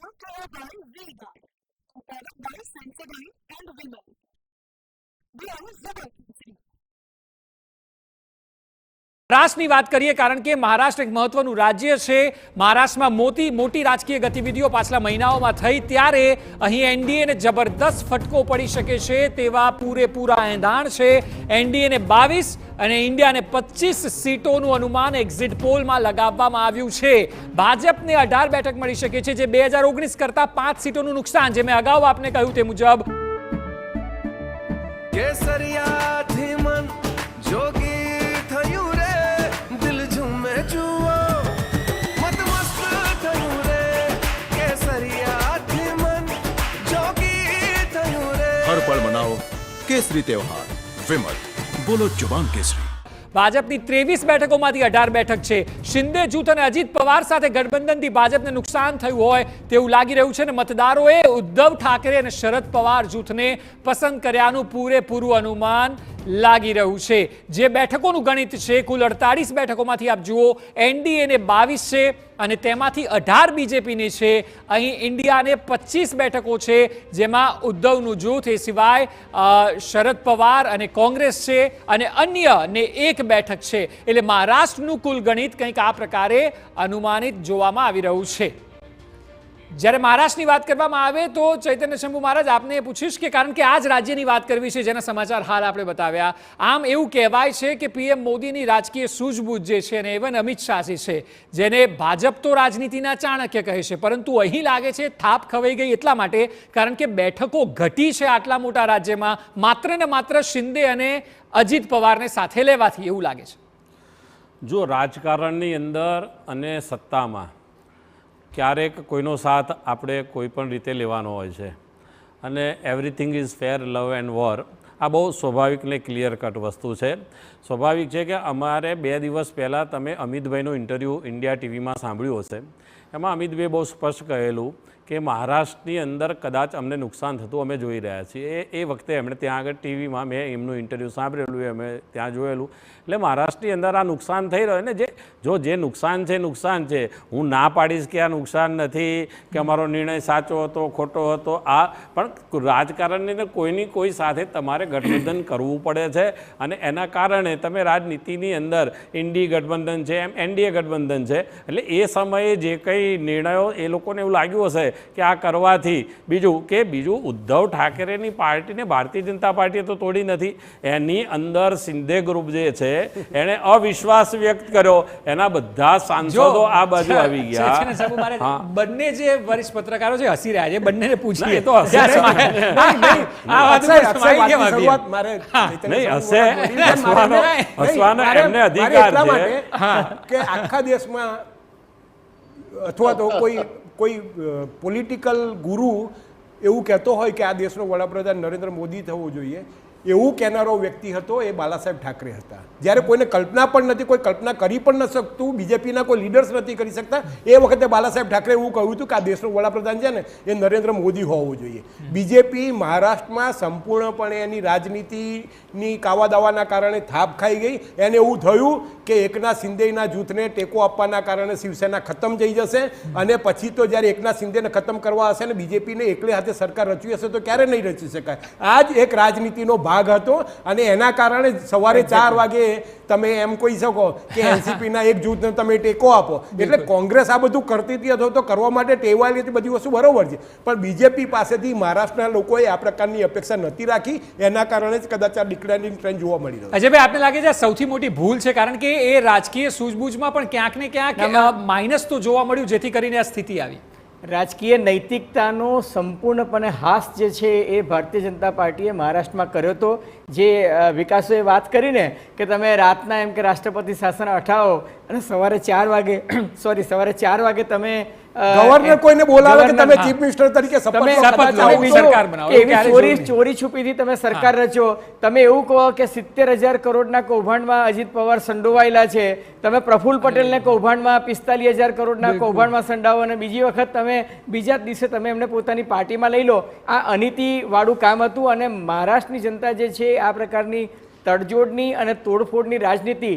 brought to you by V-Guard, a product by Sensodyne and Vimal. We are Zubal. મહારાષ્ટ્રની વાત કરીએ કારણ કે મહારાષ્ટ્ર એક મહત્વનું રાજ્ય છે। મહારાષ્ટ્રમાં મોટી રાજકીય ગતિવિધિઓ પાછલા મહિનાઓમાં થઈ ત્યારે અહીં એનડીએને જબરદસ્ત ફટકો પડી શકે છે તેવા પૂરેપૂરા એંધાણ છે। એનડીએને 22 અને ઇન્ડિયાને 25 સીટોનું અનુમાન એક્ઝિટ પોલમાં લગાવવામાં આવ્યું છે। ભાજપને 18 બેઠક મળી શકે છે, જે 2019 કરતા 5 સીટોનું નુકસાન, જે મેં અગાઉ આપને કહ્યું તે મુજબ हर पल मनाओ केसरी त्योहार। विमल, बोलो जुबान केसरी। ભાજપની 23 બેઠકોમાંથી 18 બેઠક છે। શિંદે જૂથ અને અજીત પવાર સાથે ગઠબંધનથી ભાજપને નુકસાન થયું હોય તેવું લાગી રહ્યું છે અને મતદારોએ ઉદ્ધવ ઠાકરે અને શરદ પવાર જૂથને પસંદ કર્યાનું પૂરેપૂરું અનુમાન લાગી રહ્યું છે। જે બેઠકોનું ગણિત છે, કુલ 48 બેઠકોમાંથી આપ જુઓ એનડીએને 22 છે અને તેમાંથી 18 બીજેપીની છે। અહીં ઇન્ડિયાને 25 બેઠકો છે, જેમાં ઉદ્ધવનું જૂથ, એ સિવાય શરદ પવાર અને કોંગ્રેસ છે અને અન્યને 1 બેઠક છે। એટલે મહારાષ્ટ્રનું કુલ ગણિત કંઈક આ પ્રકારે અનુમાનિત જોવામાં આવી રહ્યું છે। જ્યારે મહારાષ્ટ્રની વાત કરવામાં આવે તો ચૈતન્ય શંભુ મહારાજ, આપને પૂછીશ કે કારણ કે આ જ રાજ્યની વાત કરવી છે જેના સમાચાર હાલ આપણે બતાવ્યા, આમ એવું કહેવાય છે કે પીએમ મોદીની રાજકીય સૂઝબૂઝ જે છે અને ઇવન અમિત શાહજી છે, જેને ભાજપ તો રાજનીતિના ચાણક્ય કહે છે, પરંતુ અહીં લાગે છે થાપ ખવાઈ ગઈ એટલા માટે કારણ કે બેઠકો ઘટી છે આટલા મોટા રાજ્યમાં માત્ર ને માત્ર શિંદે અને અજીત પવારને સાથે લેવાથી, એવું લાગે છે। જો રાજકારણની અંદર અને સત્તામાં ક્યારેક કોઈનો સાથ આપણે કોઈ પણ રીતે લેવાનો હોય છે અને everything is fair, love and war, આ બહુ સ્વાભાવિક ને ક્લિયર કટ વસ્તુ છે। સ્વાભાવિક છે કે અમારે 2 દિવસ પહેલાં તમે અમિતભાઈનો ઇન્ટરવ્યૂ ઇન્ડિયા ટીવીમાં સાંભળ્યું હશે, એમાં અમિતભાઈએ બહુ સ્પષ્ટ કહેલું કે મહારાષ્ટ્રની અંદર કદાચ અમને નુકસાન થતું અમે જોઈ રહ્યા છીએ। એ વખતે એમણે ત્યાં આગળ ટીવીમાં મેં એમનું ઇન્ટરવ્યૂ સાંભળેલું, અમે ત્યાં જોયેલું। એટલે મહારાષ્ટ્રની અંદર આ નુકસાન થઈ રહ્યું ને, જે નુકસાન છે નુકસાન છે। હું ના પાડીશ કે આ નુકસાન નથી, કે અમારો નિર્ણય સાચો હતો ખોટો હતો, આ પણ રાજકારણની અંદર કોઈની કોઈ સાથે તમારે ગઠબંધન કરવું પડે છે અને એના કારણે તમે રાજનીતિની અંદર ઇન્ડી ગઠબંધન છે, એમ એનડીએ ગઠબંધન છે, એટલે એ સમયે જે કંઈ નિર્ણયો એ લોકોને એવું લાગ્યું હશે કે આ કરવાથી બીજું ઉદ્ધવ ઠાકરેની પાર્ટીને ભારતીય જનતા પાર્ટીએ તો તોડી નથી, એની અંદર શિંદે ગ્રુપ જે છે એણે અવિશ્વાસ વ્યક્ત કર્યો, એના બધા સાંસદો આ બાજુ આવી ગયા। બંને જે વરિષ્ઠ પત્રકારો છે હસી રહ્યા છે, બંનેને પૂછીએ તો એમને અધિકાર છે કે આખા દેશમાં અથવા તો કોઈ પોલિટિકલ ગુરુ એવું કહેતો હોય કે આ દેશનો વડાપ્રધાન નરેન્દ્ર મોદી થવો જોઈએ, એવું કહેનારો વ્યક્તિ હતો એ બાલાસાહેબ ઠાકરે હતા। જ્યારે કોઈને કલ્પના પણ નથી, કોઈ કલ્પના કરી પણ ન શકતું, બીજેપીના કોઈ લીડર્સ નથી કરી શકતા, એ વખતે બાલાસાહેબ ઠાકરે એવું કહ્યું હતું કે આ દેશનો વડાપ્રધાન છે ને એ નરેન્દ્ર મોદી હોવું જોઈએ। બીજેપી મહારાષ્ટ્રમાં સંપૂર્ણપણે એની રાજનીતિની કાવા દાવાના કારણે થાપ ખાઈ ગઈ। એને એવું થયું કે એકનાથ શિંદેના જૂથને ટેકો આપવાના કારણે શિવસેના ખતમ થઈ જશે અને પછી તો જ્યારે એકનાથ શિંદેને ખતમ કરવા હશે ને બીજેપીને એકલે હાથે સરકાર રચવી હશે તો ક્યારે નહીં રચી શકાય। આ જ એક રાજનીતિનો ભાગ હતો અને એના કારણે સવારે 4 વાગે તમે એમ કહી શકો કે એનસીપીના એક જૂથને તમે ટેકો આપો। એટલે કોંગ્રેસ આ બધું કરતી હતી અથવા તો કરવા માટે ટેવાયેલી હતી, બધી વસ્તુ બરોબર છે, પણ બીજેપી પાસેથી મહારાષ્ટ્રના લોકોએ આ પ્રકારની અપેક્ષા નથી રાખી, એના કારણે જ કદાચ આ ડિક્લાઇનિંગ ટ્રેન્ડ જોવા મળી રહ્યો છે। અજયભાઈ, આપને લાગે છે સૌથી મોટી ભૂલ છે કારણ કે એ રાજકીય સૂઝબૂઝમાં પણ ક્યાંક ને ક્યાંક માઇનસ તો જોવા મળ્યું, જેથી કરીને આ સ્થિતિ આવી। રાજકીય નૈતિકતાનો સંપૂર્ણપણે હાસ જે છે એ ભારતીય જનતા પાર્ટીએ મહારાષ્ટ્રમાં કર્યો હતો। જે વિકાસોએ વાત કરીને કે તમે રાતના એમ કે રાષ્ટ્રપતિ શાસન હટાવો અને સવારે 4 વાગે તમે ગવર્નર કોઈને બોલાવે કે તમે ચીફ મિનિસ્ટર તરીકે સરકાર બનાવો, ચોરી છુપીથી તમે સરકાર રચો, તમે એવું કહો કે 70,000 કરોડના કૌભાંડમાં અજીત પવાર સંડોવાયેલા છે, તમે પ્રફુલ્લ પટેલને કૌભાંડમાં 45,000 કરોડના કૌભાંડમાં સંડાવો અને બીજી વખત તમે બીજા જ દિવસે તમે એમને પોતાની પાર્ટીમાં લઈ લો। આ અનીતિવાળું કામ હતું અને મહારાષ્ટ્રની જનતા જે છે આ પ્રકારની તડજોડની અને તોડફોડની રાજનીતિ